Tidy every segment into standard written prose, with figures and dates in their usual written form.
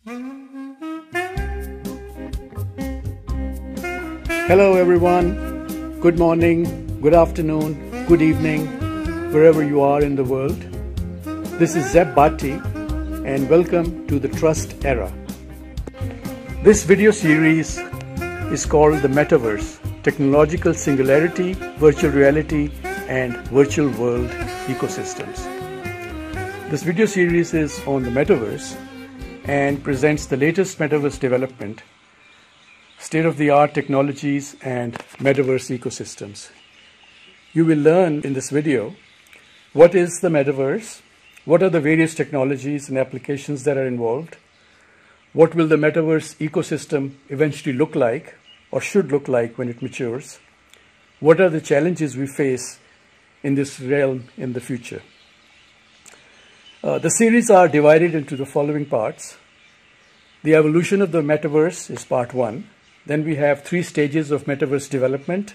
Hello everyone, good morning, good afternoon, good evening, wherever you are in the world. This is Zeb Bhatti and welcome to the Trust Era. This video series is called the Metaverse, Technological Singularity, Virtual Reality and Virtual World Ecosystems. This video series is on the Metaverse and presents the latest Metaverse development, state-of-the-art technologies and Metaverse ecosystems. You will learn in this video what is the Metaverse, what are the various technologies and applications that are involved, what will the Metaverse ecosystem eventually look like or should look like when it matures, what are the challenges we face in this realm in the future. The series are divided into the following parts. The evolution of the Metaverse is part 1. Then we have 3 stages of Metaverse development.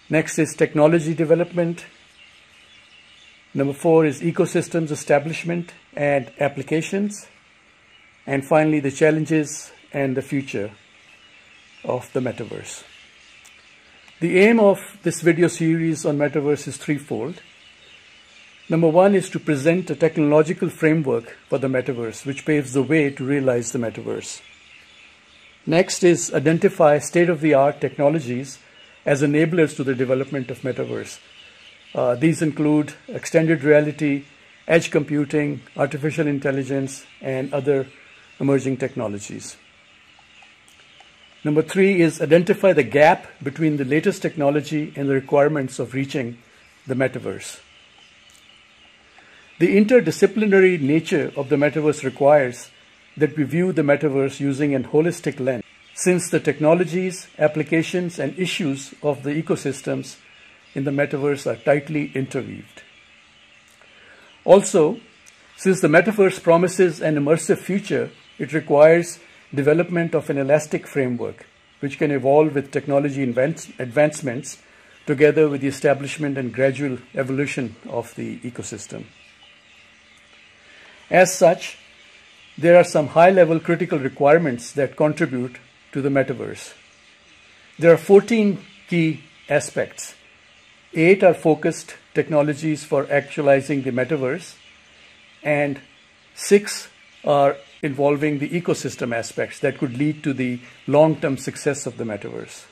Next is technology development. Number 4 is ecosystems establishment and applications. And finally, the challenges and the future of the Metaverse. The aim of this video series on Metaverse is threefold. Number 1 is to present a technological framework for the Metaverse, which paves the way to realize the Metaverse. Next is identify state-of-the-art technologies as enablers to the development of Metaverse. These include extended reality, edge computing, artificial intelligence, and other emerging technologies. Number 3 is identify the gap between the latest technology and the requirements of reaching the Metaverse. The interdisciplinary nature of the Metaverse requires that we view the Metaverse using a holistic lens, since the technologies, applications, and issues of the ecosystems in the Metaverse are tightly interweaved. Also, since the Metaverse promises an immersive future, it requires development of an elastic framework, which can evolve with technology advancements together with the establishment and gradual evolution of the ecosystem. As such, there are some high-level critical requirements that contribute to the Metaverse. There are 14 key aspects. 8 are focused technologies for actualizing the Metaverse, and 6 are involving the ecosystem aspects that could lead to the long-term success of the Metaverse.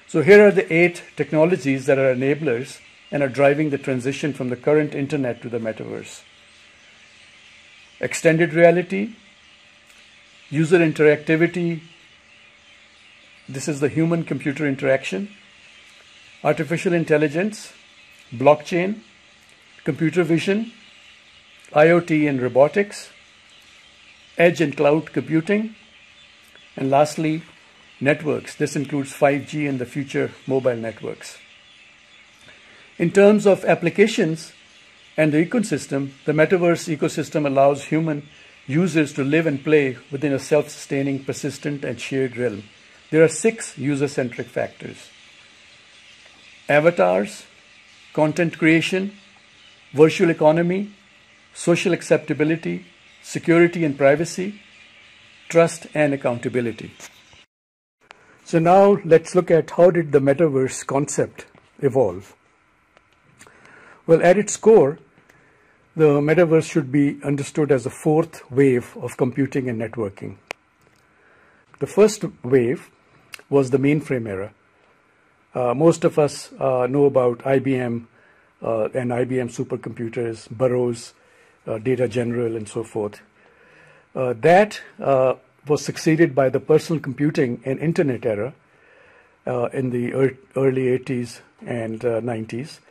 So here are the 8 technologies that are enablers and are driving the transition from the current internet to the Metaverse. Extended reality, user interactivity, this is the human-computer interaction, artificial intelligence, blockchain, computer vision, IoT and robotics, edge and cloud computing, and lastly, networks. This includes 5G and the future mobile networks. In terms of applications and the ecosystem, the Metaverse ecosystem allows human users to live and play within a self-sustaining, persistent, and shared realm. There are 6 user-centric factors: avatars, content creation, virtual economy, social acceptability, security and privacy, trust and accountability. So now let's look at how did the Metaverse concept evolve. Well, at its core, the Metaverse should be understood as a 4th wave of computing and networking. The first wave was the mainframe era. Most of us know about IBM and IBM supercomputers, Burroughs, Data General, and so forth. That was succeeded by the personal computing and internet era in the early 80s and 90s.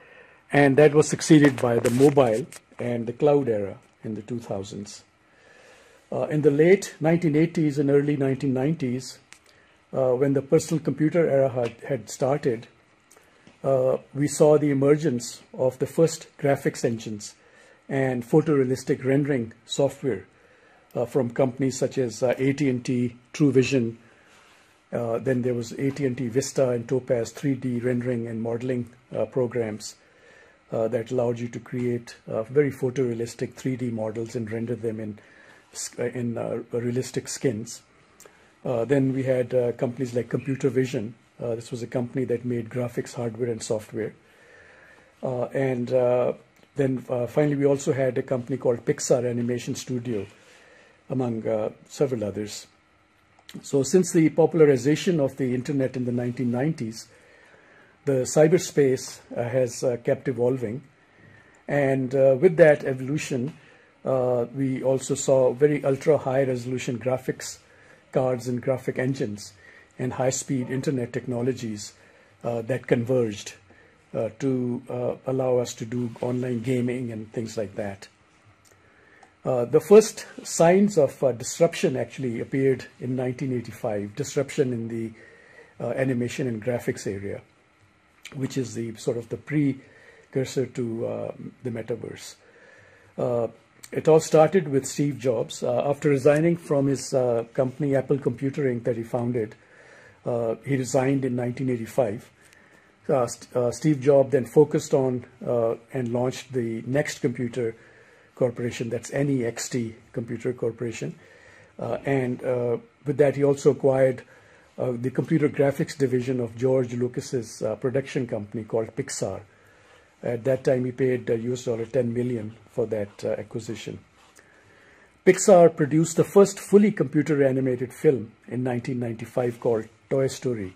And that was succeeded by the mobile and the cloud era in the 2000s. In the late 1980s and early 1990s, when the personal computer era had started, we saw the emergence of the first graphics engines and photorealistic rendering software from companies such as AT&T, True Vision. Then there was AT&T Vista and Topaz 3D rendering and modeling programs that allowed you to create very photorealistic 3D models and render them in realistic skins. Then we had companies like Computer Vision. This was a company that made graphics hardware and software. Then finally we also had a company called Pixar Animation Studio, among several others. So since the popularization of the internet in the 1990s, the cyberspace has kept evolving. And with that evolution, we also saw very ultra high resolution graphics cards and graphic engines and high-speed internet technologies that converged to allow us to do online gaming and things like that. The first signs of disruption actually appeared in 1985, disruption in the animation and graphics area, which is the sort of the precursor to the metaverse. It all started with Steve Jobs. After resigning from his company, Apple Computer Inc., that he founded, he resigned in 1985. Steve Jobs then focused on and launched the Next Computer Corporation, that's NEXT Computer Corporation. With that, he also acquired the computer graphics division of George Lucas's production company called Pixar. At that time, he paid US $10 million for that acquisition. Pixar produced the first fully computer animated film in 1995 called Toy Story,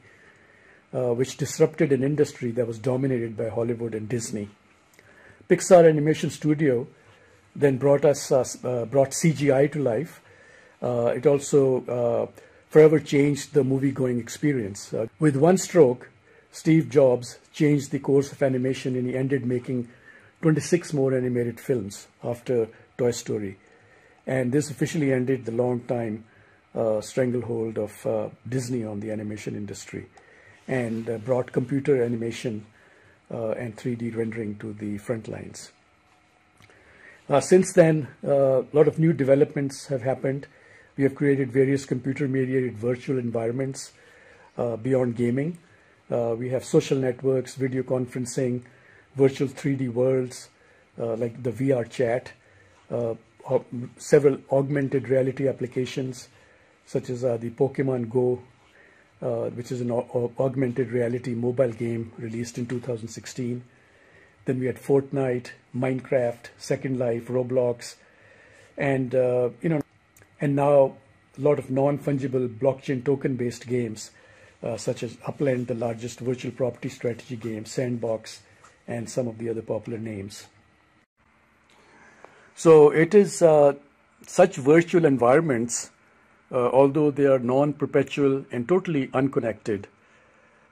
which disrupted an industry that was dominated by Hollywood and Disney. Pixar Animation Studio then brought CGI to life. It also forever changed the movie-going experience. With one stroke, Steve Jobs changed the course of animation, and he ended making 26 more animated films after Toy Story. And this officially ended the long-time stranglehold of Disney on the animation industry, and brought computer animation and 3D rendering to the front lines. Since then, a lot of new developments have happened. We have created various computer-mediated virtual environments beyond gaming. We have social networks, video conferencing, virtual 3D worlds like the VR chat, several augmented reality applications such as the Pokemon Go, which is an augmented reality mobile game released in 2016. Then we had Fortnite, Minecraft, Second Life, Roblox, and and now a lot of non-fungible blockchain token-based games, such as Upland, the largest virtual property strategy game, Sandbox, and some of the other popular names. So it is such virtual environments, although they are non-perpetual and totally unconnected,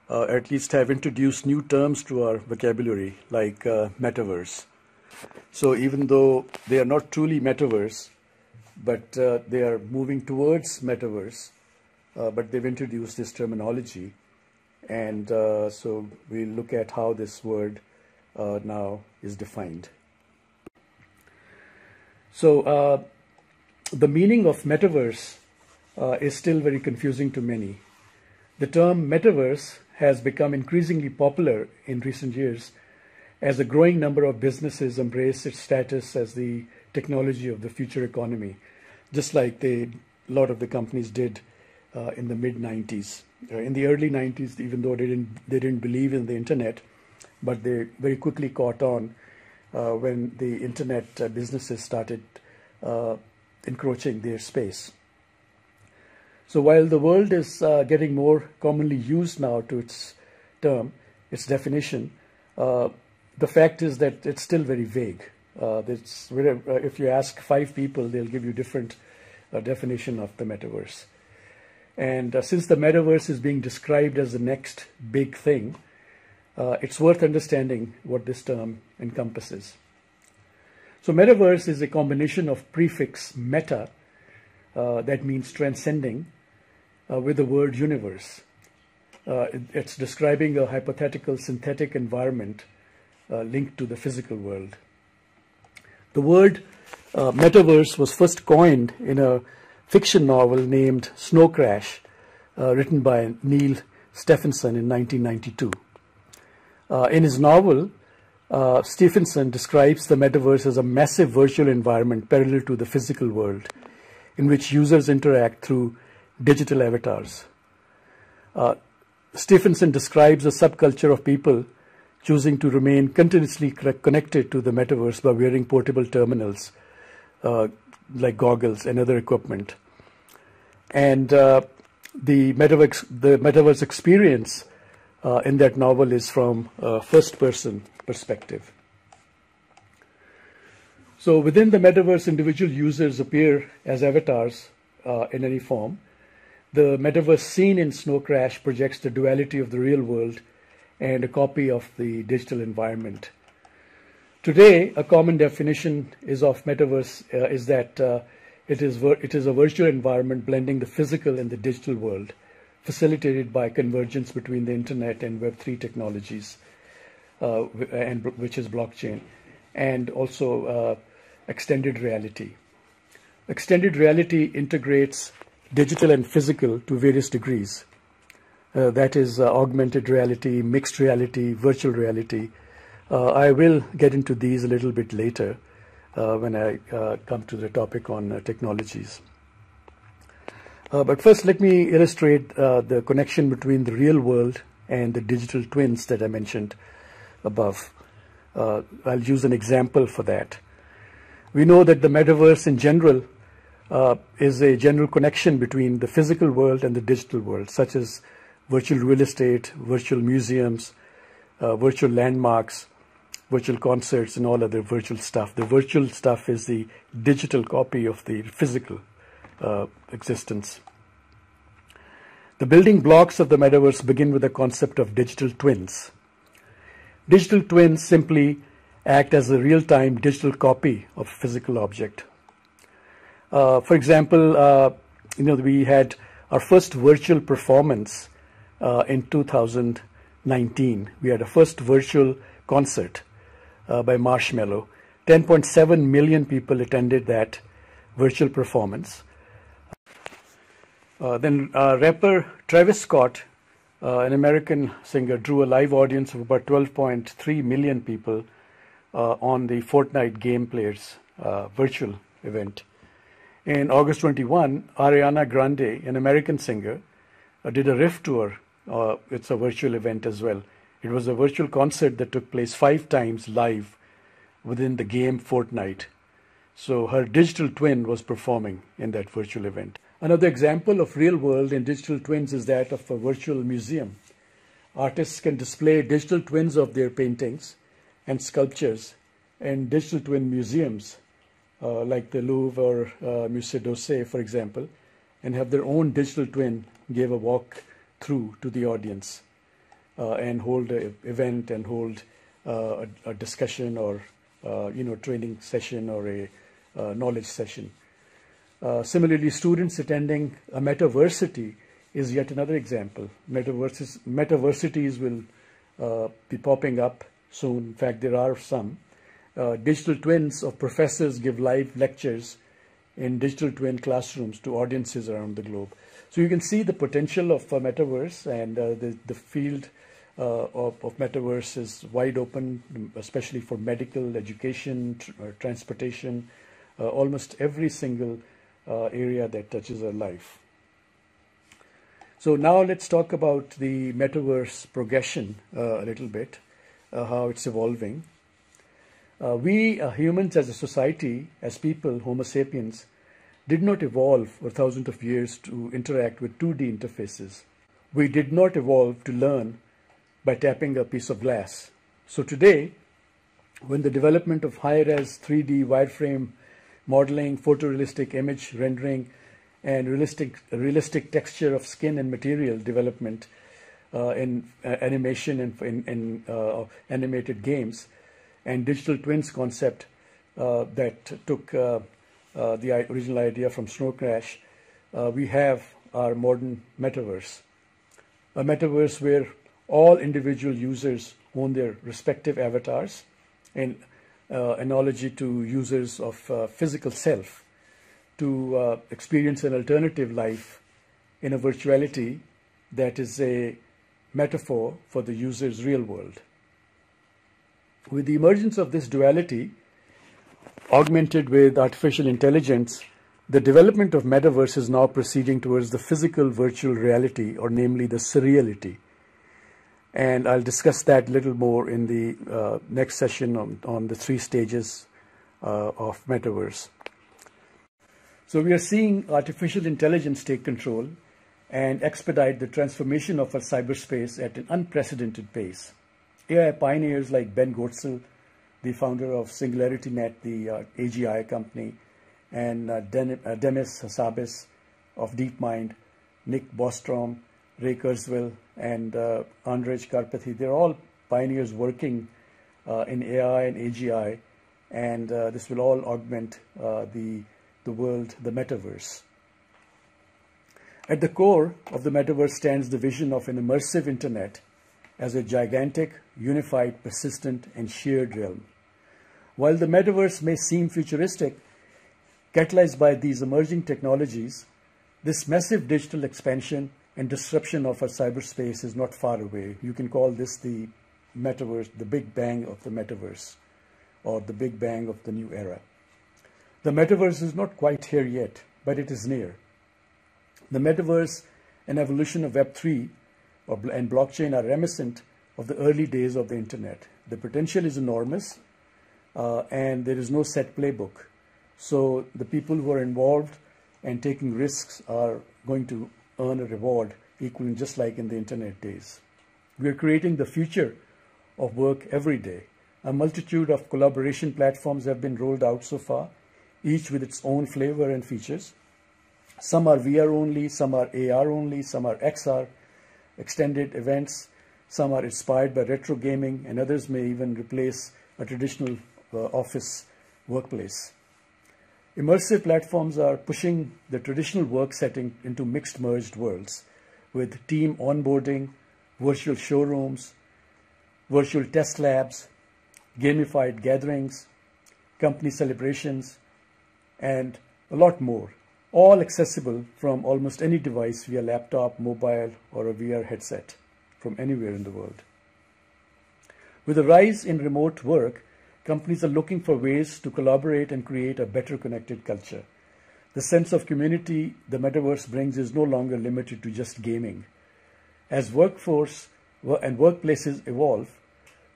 at least have introduced new terms to our vocabulary, like metaverse. So even though they are not truly metaverse, but they are moving towards metaverse, but they've introduced this terminology. And so we'll look at how this word now is defined. So the meaning of metaverse is still very confusing to many. The term metaverse has become increasingly popular in recent years as a growing number of businesses embrace its status as the technology of the future economy, just like a lot of the companies did in the mid-90s. In the early 90s, even though they didn't believe in the internet, but they very quickly caught on when the internet businesses started encroaching their space. So while the world is getting more commonly used now to its term, its definition, the fact is that it's still very vague. If you ask 5 people, they'll give you different definition of the metaverse. And since the metaverse is being described as the next big thing, it's worth understanding what this term encompasses. So metaverse is a combination of prefix meta, that means transcending, with the word universe. It's describing a hypothetical synthetic environment linked to the physical world. The word metaverse was first coined in a fiction novel named Snow Crash, written by Neil Stephenson in 1992. In his novel, Stephenson describes the metaverse as a massive virtual environment parallel to the physical world. in which users interact through digital avatars. Stephenson describes a subculture of people choosing to remain continuously connected to the metaverse by wearing portable terminals like goggles and other equipment. And the metaverse experience in that novel is from a first-person perspective. So within the metaverse, individual users appear as avatars in any form. The metaverse scene in Snow Crash projects the duality of the real world and a copy of the digital environment. Today, a common definition of metaverse is that it is a virtual environment blending the physical and the digital world, facilitated by convergence between the internet and Web3 technologies, which is blockchain, and also extended reality. Extended reality integrates digital and physical to various degrees. That is augmented reality, mixed reality, virtual reality. I will get into these a little bit later when I come to the topic on technologies. But first, let me illustrate the connection between the real world and the digital twins that I mentioned above. I'll use an example for that. We know that the metaverse in general is a general connection between the physical world and the digital world, such as virtual real estate, virtual museums, virtual landmarks, virtual concerts, and all other virtual stuff. The virtual stuff is the digital copy of the physical existence. The building blocks of the metaverse begin with the concept of digital twins. Digital twins simply act as a real-time digital copy of a physical object. For example, we had our first virtual performance in 2019. We had a first virtual concert by Marshmello. 10.7 million people attended that virtual performance. Then rapper Travis Scott, an American singer, drew a live audience of about 12.3 million people on the Fortnite Game Players virtual event. In August 21, Ariana Grande, an American singer, did a Rift tour. It's a virtual event as well. It was a virtual concert that took place 5 times live within the game Fortnite. So her digital twin was performing in that virtual event. Another example of real world and digital twins is that of a virtual museum. Artists can display digital twins of their paintings and sculptures in digital twin museums like the Louvre or Musée d'Orsay, for example, and have their own digital twin give a walk through to the audience and hold an event and hold a discussion or training session or a knowledge session. Similarly, students attending a metaversity is yet another example. Metaversities will be popping up soon. In fact, there are some. Digital twins of professors give live lectures in digital twin classrooms to audiences around the globe. So you can see the potential of metaverse, and the field of metaverse is wide open, especially for medical, education, transportation, almost every single area that touches our life. So now let's talk about the metaverse progression a little bit, how it's evolving. We humans as a society, as people, Homo sapiens, did not evolve for thousands of years to interact with 2D interfaces. We did not evolve to learn by tapping a piece of glass. So today, when the development of high-res 3D wireframe modeling, photorealistic image rendering, and realistic texture of skin and material development in animation and in animated games, and digital twins concept that took the original idea from Snow Crash, we have our modern metaverse. A metaverse where all individual users own their respective avatars, in analogy to users of physical self, to experience an alternative life in a virtuality that is a metaphor for the user's real world. With the emergence of this duality, augmented with artificial intelligence The development of metaverse is now proceeding towards the physical virtual reality, or namely the surreality. And I'll discuss that a little more in the next session on the 3 stages of metaverse. So we are seeing artificial intelligence take control and expedite the transformation of our cyberspace at an unprecedented pace. AI pioneers like Ben Goetzel, the founder of SingularityNet, the AGI company, and Demis Hassabis of DeepMind, Nick Bostrom, Ray Kurzweil, and Andrej Karpathy, they're all pioneers working in AI and AGI, and this will all augment the world, the metaverse. At the core of the metaverse stands the vision of an immersive internet as a gigantic, unified, persistent, and shared realm. While the metaverse may seem futuristic, catalyzed by these emerging technologies, this massive digital expansion and disruption of our cyberspace is not far away. You can call this the metaverse, the big bang of the metaverse, or the big bang of the new era. The metaverse is not quite here yet, but it is near. The metaverse and evolution of Web3 and blockchain are reminiscent of the early days of the internet. The potential is enormous, and there is no set playbook. So the people who are involved and taking risks are going to earn a reward equaling just like in the internet days. We are creating the future of work every day. A multitude of collaboration platforms have been rolled out so far, each with its own flavor and features. Some are VR only, some are AR only, some are XR, extended events, some are inspired by retro gaming, and others may even replace a traditional office workplace. Immersive platforms are pushing the traditional work setting into mixed merged worlds with team onboarding, virtual showrooms, virtual test labs, gamified gatherings, company celebrations, and a lot more, all accessible from almost any device via laptop, mobile, or a VR headset from anywhere in the world. With the rise in remote work, companies are looking for ways to collaborate and create a better connected culture. The sense of community the metaverse brings is no longer limited to just gaming. As workforce and workplaces evolve,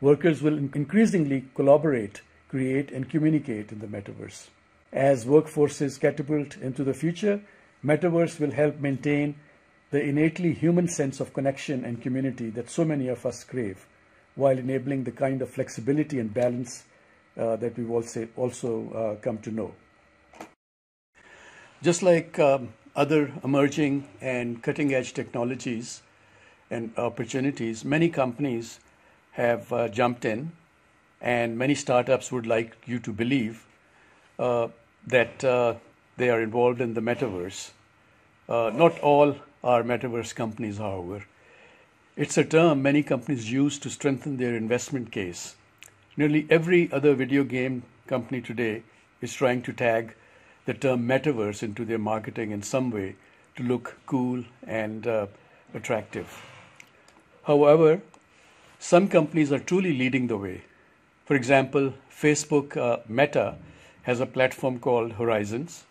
workers will increasingly collaborate, create, and communicate in the metaverse. As workforces catapult into the future, metaverse will help maintain the innately human sense of connection and community that so many of us crave, while enabling the kind of flexibility and balance that we've also come to know. Just like other emerging and cutting-edge technologies and opportunities, many companies have jumped in, and many startups would like you to believe that they are involved in the metaverse. Not all are metaverse companies, however. It's a term many companies use to strengthen their investment case. Nearly every other video game company today is trying to tag the term metaverse into their marketing in some way to look cool and attractive. However, some companies are truly leading the way. For example, Facebook Meta has a platform called Horizons.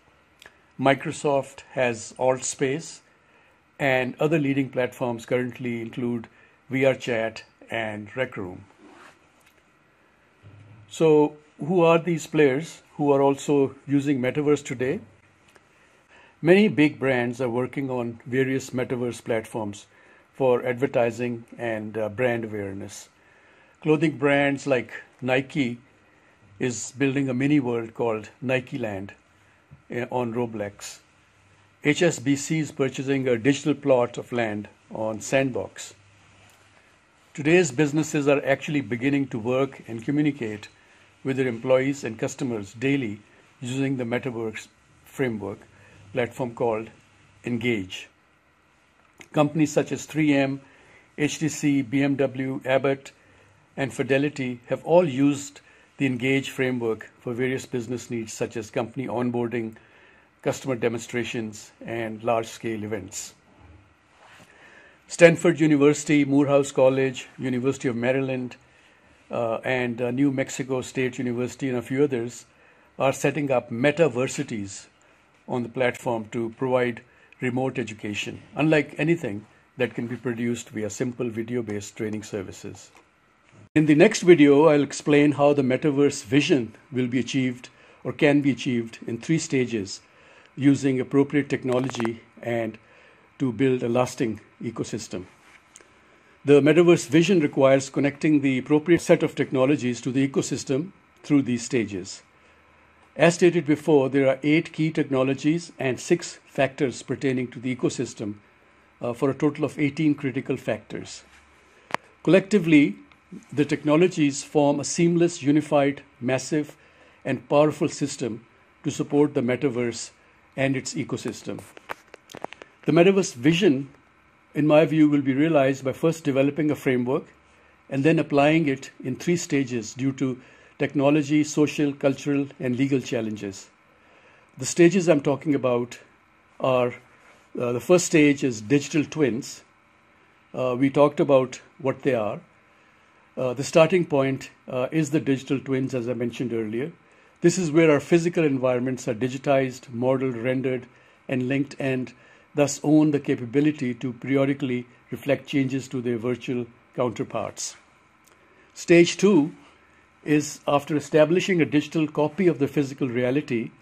Microsoft has AltSpace, and other leading platforms currently include VRChat and Rec Room. So who are these players who are also using metaverse today? Many big brands are working on various metaverse platforms for advertising and brand awareness. Clothing brands like Nike is building a mini world called Nike Land on Roblox. HSBC is purchasing a digital plot of land on Sandbox. Today's businesses are actually beginning to work and communicate with their employees and customers daily using the Metaverse framework platform called Engage. Companies such as 3M, HTC, BMW, Abbott, and Fidelity have all used the Engage framework for various business needs such as company onboarding, customer demonstrations, and large-scale events. Stanford University, Morehouse College, University of Maryland, and New Mexico State University and a few others are setting up metaversities on the platform to provide remote education, unlike anything that can be produced via simple video-based training services. In the next video, I'll explain how the metaverse vision will be achieved or can be achieved in 3 stages using appropriate technology and to build a lasting ecosystem. The metaverse vision requires connecting the appropriate set of technologies to the ecosystem through these stages. As stated before, there are 8 key technologies and 6 factors pertaining to the ecosystem for a total of 18 critical factors. Collectively, the technologies form a seamless, unified, massive, and powerful system to support the metaverse and its ecosystem. The metaverse vision, in my view, will be realized by first developing a framework and then applying it in 3 stages due to technology, social, cultural, and legal challenges. The stages I'm talking about are, the first stage is digital twins. We talked about what they are. The starting point is the digital twins, as I mentioned earlier. This is where our physical environments are digitized, modeled, rendered, and linked, and thus own the capability to periodically reflect changes to their virtual counterparts. Stage 2 is after establishing a digital copy of the physical reality.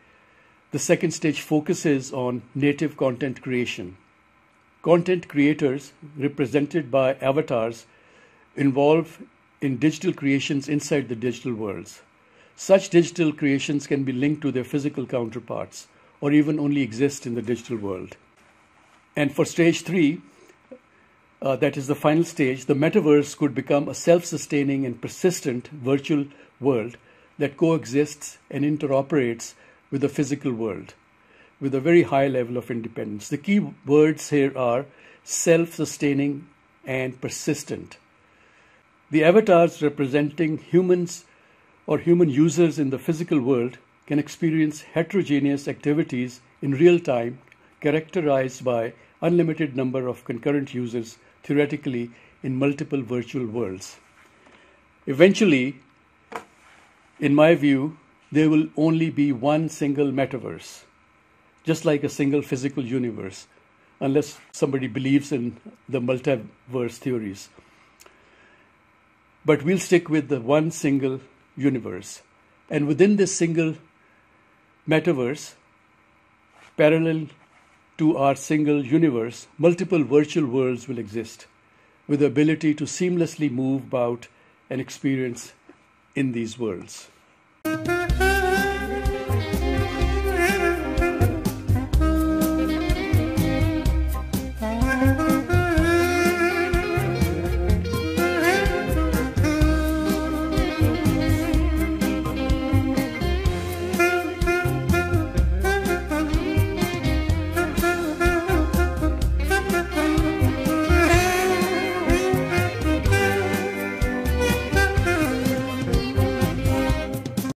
The second stage focuses on native content creation. Content creators, represented by avatars, involve in digital creations inside the digital worlds. Such digital creations can be linked to their physical counterparts or even only exist in the digital world. And for stage 3, that is the final stage, the metaverse could become a self-sustaining and persistent virtual world that coexists and interoperates with the physical world with a very high level of independence. The key words here are self-sustaining and persistent. The avatars representing humans or human users in the physical world can experience heterogeneous activities in real time, characterized by unlimited number of concurrent users, theoretically in multiple virtual worlds. Eventually, in my view, there will only be one single metaverse, just like a single physical universe, unless somebody believes in the multiverse theories. But we'll stick with the one single universe. And within this single metaverse, parallel to our single universe, multiple virtual worlds will exist with the ability to seamlessly move about and experience in these worlds.